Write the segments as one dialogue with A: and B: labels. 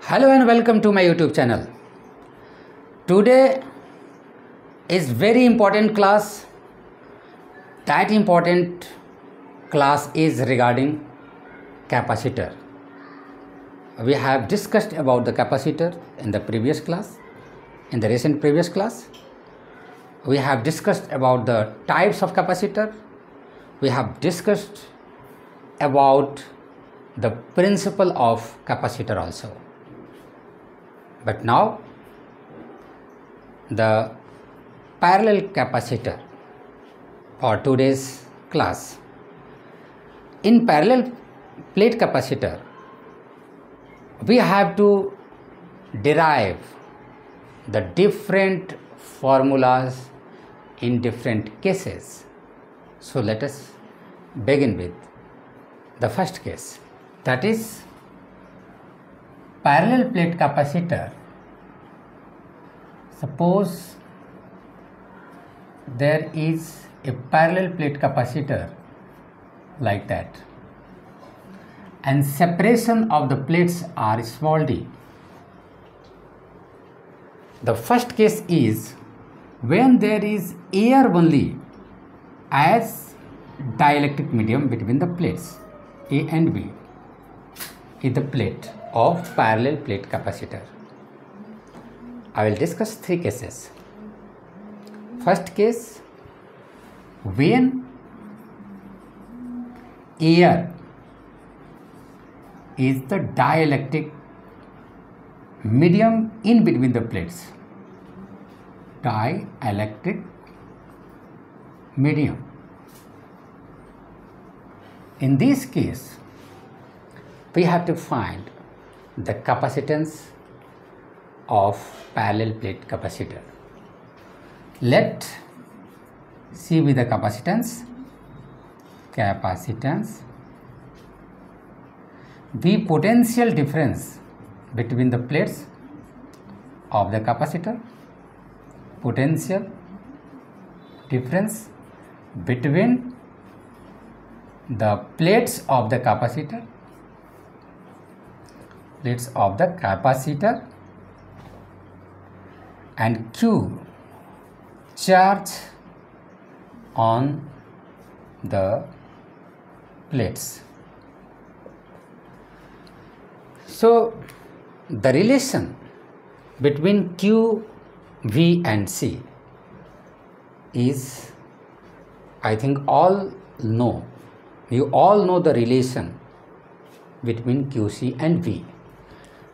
A: Hello and welcome to my YouTube channel. Today is very important class. That important class is regarding capacitor. We have discussed about the capacitor in the previous class, in the recent previous class. We have discussed about the types of capacitor. We have discussed about the principle of capacitor also. But now the parallel capacitor for today's class. In parallel plate capacitor, we have to derive the different formulas in different cases. So let us begin with the first case, that is parallel plate capacitor. Suppose there is a parallel plate capacitor like that, and separation of the plates are small d. The first case is when there is air only as dielectric medium between the plates A and B is the plate of parallel plate capacitor. I will discuss three cases. First case, when air is the dielectric medium in between the plates. Dielectric medium. In this case, we have to find the capacitance of parallel plate capacitor. Let C be the capacitance, B potential difference between the plates of the capacitor, potential difference between the plates of the capacitor, and Q charge on the plates. So the relation between Q, V and C is, I think you all know the relation between QC and V.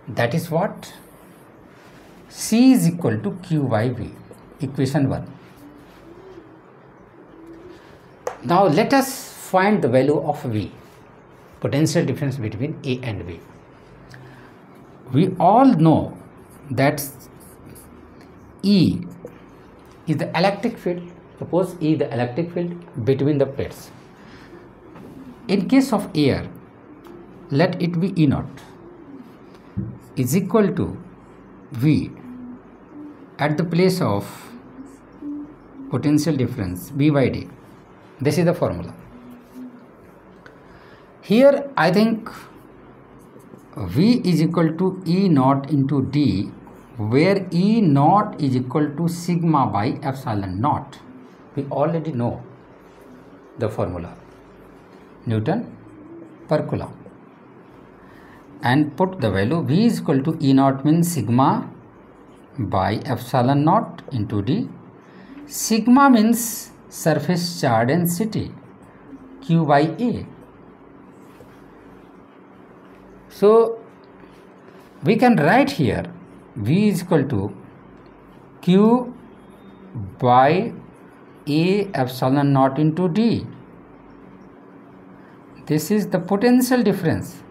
A: That is what? C is equal to Q by V, equation 1. Now let us find the value of V, potential difference between A and V. We all know that E is the electric field. Suppose E is the electric field between the plates. In case of air, let it be E naught is equal to V at the place of potential difference B by D. This is the formula. Here I think V is equal to E naught into D, where E naught is equal to sigma by epsilon naught. We already know the formula, Newton per Coulomb. And put the value V is equal to E naught means sigma by epsilon naught into D. Sigma means surface charge density, Q by A. So we can write here V is equal to Q by A epsilon naught into D. This is the potential difference.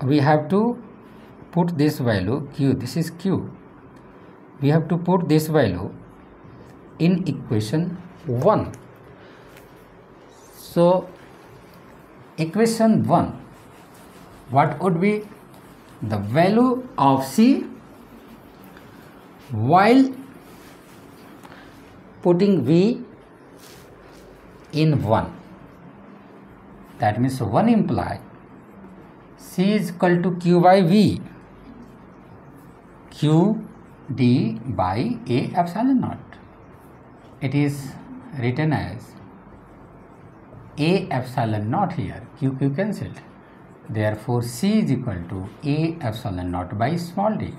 A: We have to put this value Q, this is Q. We have to put this value in equation 1. So equation 1, what would be the value of C while putting V in 1? That means 1 implies C is equal to Q by V, Q d by A epsilon naught. It is written as A epsilon naught here, Q cancelled. Therefore, C is equal to A epsilon naught by small d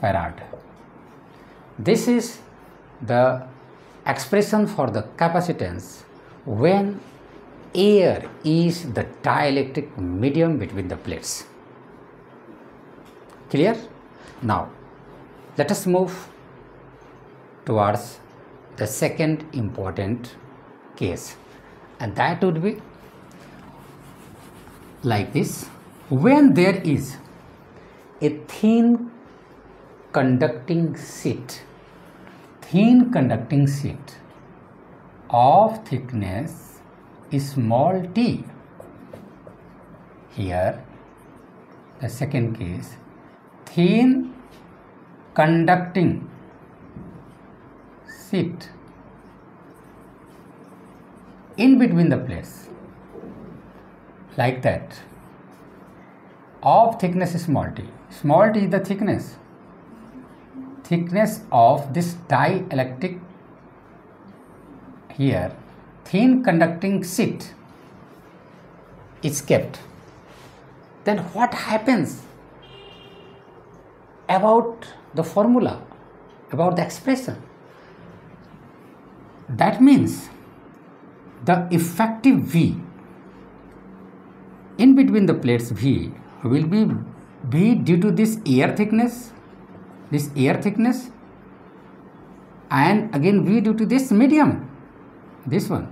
A: farad. This is the expression for the capacitance when air is the dielectric medium between the plates. Clear? Now, let us move towards the second important case, and that would be like this. When there is a thin conducting sheet of thickness small t. Here the second case, thin conducting sheet in between the plates, like that, of thickness small t. Small t is the thickness of this dielectric, here thin conducting sheet is kept. Then what happens about the formula, about the expression? That means the effective V in between the plates, V will be V due to this air thickness, and again V due to this medium, this one,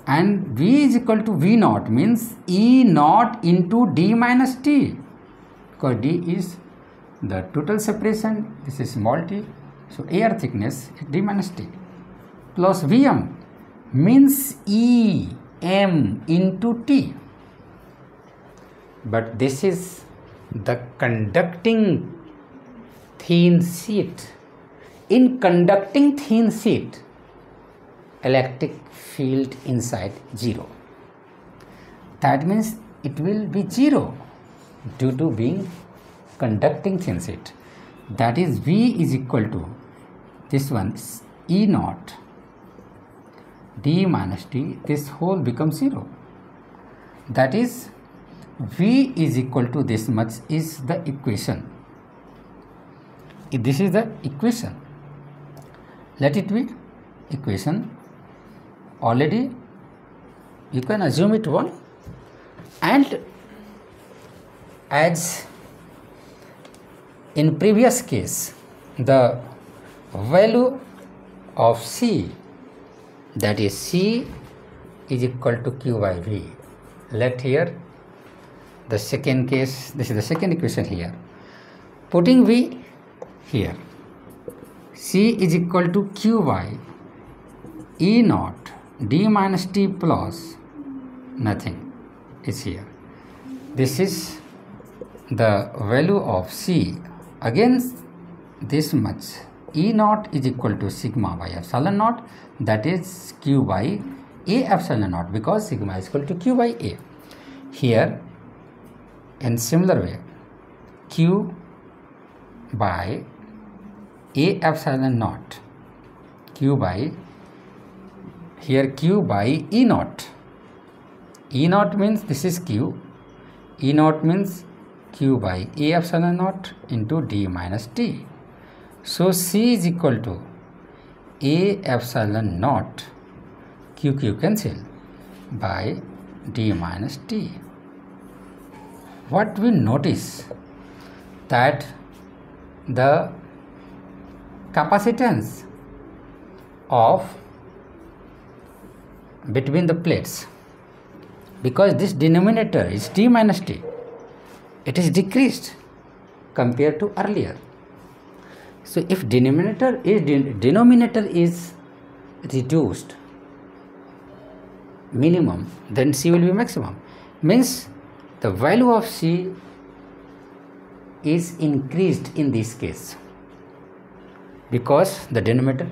A: and V is equal to V naught, means E naught into D minus T, because D is the total separation, this is small t, so air thickness is D minus T, plus Vm means E m into T. But this is the conducting thin sheet. In conducting thin sheet, electric field inside 0. That means it will be 0 due to being conducting thin sheet. That is V is equal to this one, E naught D minus T, this whole becomes 0. That is V is equal to this much is the equation. This is the equation. Let it be equation. Already you can assume it 1, and as in previous case, the value of C, that is C is equal to Q by V. Let here the second case, this is the second equation here. Putting V here, C is equal to Q by E naught D minus T plus nothing is here. This is the value of C. Again this much, E naught is equal to sigma by epsilon naught, that is Q by A epsilon naught, because sigma is equal to Q by A. Here in similar way, Q by A epsilon naught, Q by, here Q by E naught. E naught means this is Q, E naught means Q by A epsilon naught into D minus T. So C is equal to A epsilon naught, Q cancel, by D minus T. What we notice that the capacitance of between the plates, because this denominator is D minus T, it is decreased compared to earlier. So if denominator is reduced minimum, then C will be maximum, means the value of C is increased in this case because the denominator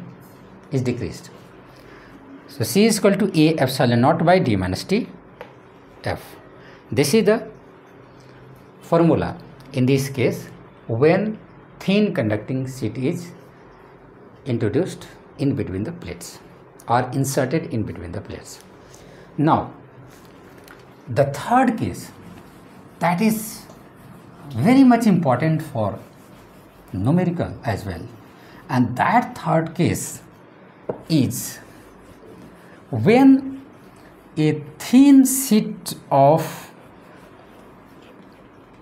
A: is decreased. So C is equal to A epsilon naught by D minus T F. This is the formula in this case when thin conducting sheet is introduced in between the plates or inserted in between the plates. Now the third case that is very much important for numerical as well, and that third case is when a thin sheet of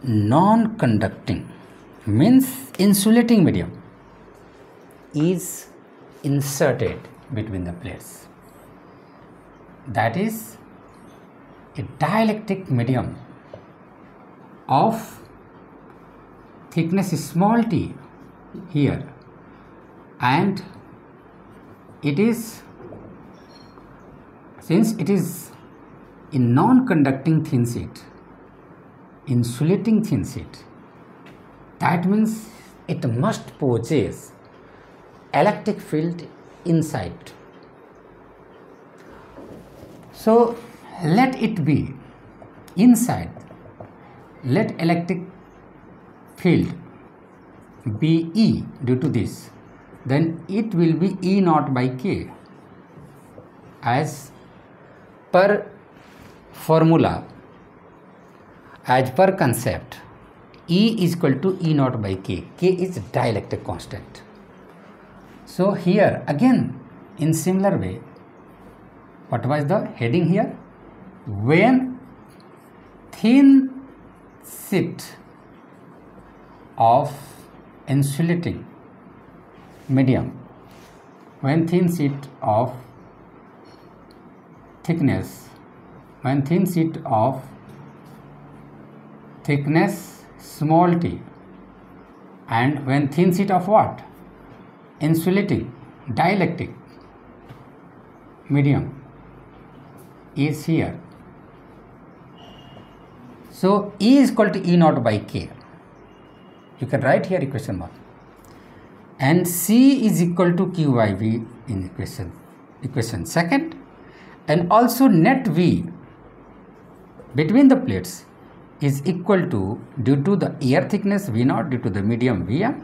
A: non-conducting means insulating medium is inserted between the plates. That is a dielectric medium of thickness small t here, and it is, since it is a non-conducting thin sheet, insulating thin sheet, that means it must possess electric field inside. So let it be inside, let electric field be E due to this, then it will be E naught by K. As per formula, as per concept, E is equal to E naught by K. K is dielectric constant. So here again in similar way, what was the heading here? When thin sheet of insulating medium, when thin sheet of thickness, when thin sheet of thickness small t, and when thin sheet of what? Insulating dielectric medium is here. So E is equal to E naught by K. You can write here equation 1, and C is equal to Q by V in equation second, and also net V between the plates is equal to, due to the air thickness V naught, due to the medium Vm.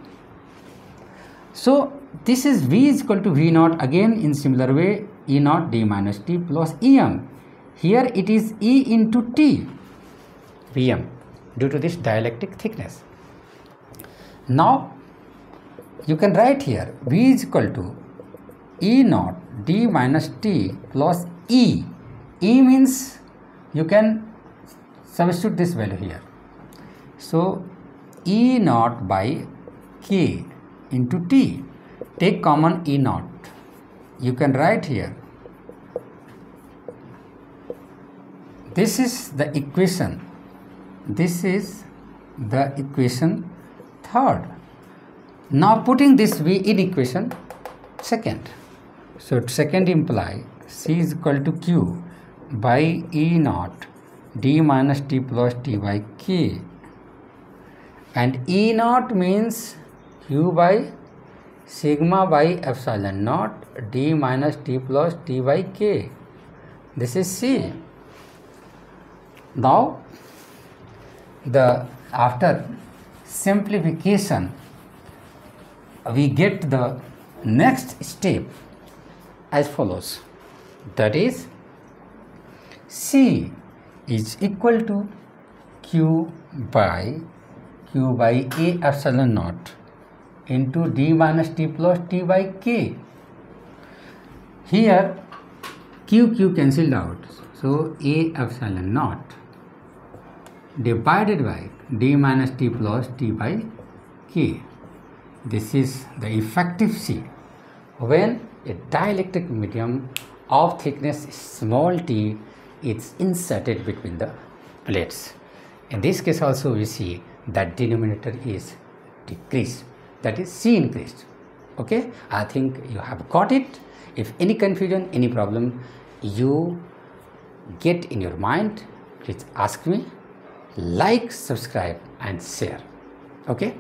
A: So this is V is equal to V naught, again in similar way E naught d minus T plus Em. Here it is E into T Vm due to this dielectric thickness. Now you can write here V is equal to E naught d minus T plus E. E means you can substitute this value here. So E naught by K into T. Take common E naught. You can write here. This is the equation. This is the equation third. Now putting this V in equation second. So second imply C is equal to Q by E naught d minus T plus T by K, and E naught means Q by sigma by epsilon naught d minus T plus T by K. This is C. Now after simplification we get the next step as follows, that is C is equal to Q by A epsilon naught into d minus T plus T by K. Here Q cancelled out, so A epsilon naught divided by d minus T plus T by K. This is the effective C when a dielectric medium of thickness small t is inserted between the plates. In this case also we see that denominator is decreased, that is C increased. Okay, I think you have got it. If any confusion, any problem you get in your mind, please ask me. Like, subscribe and share. Okay.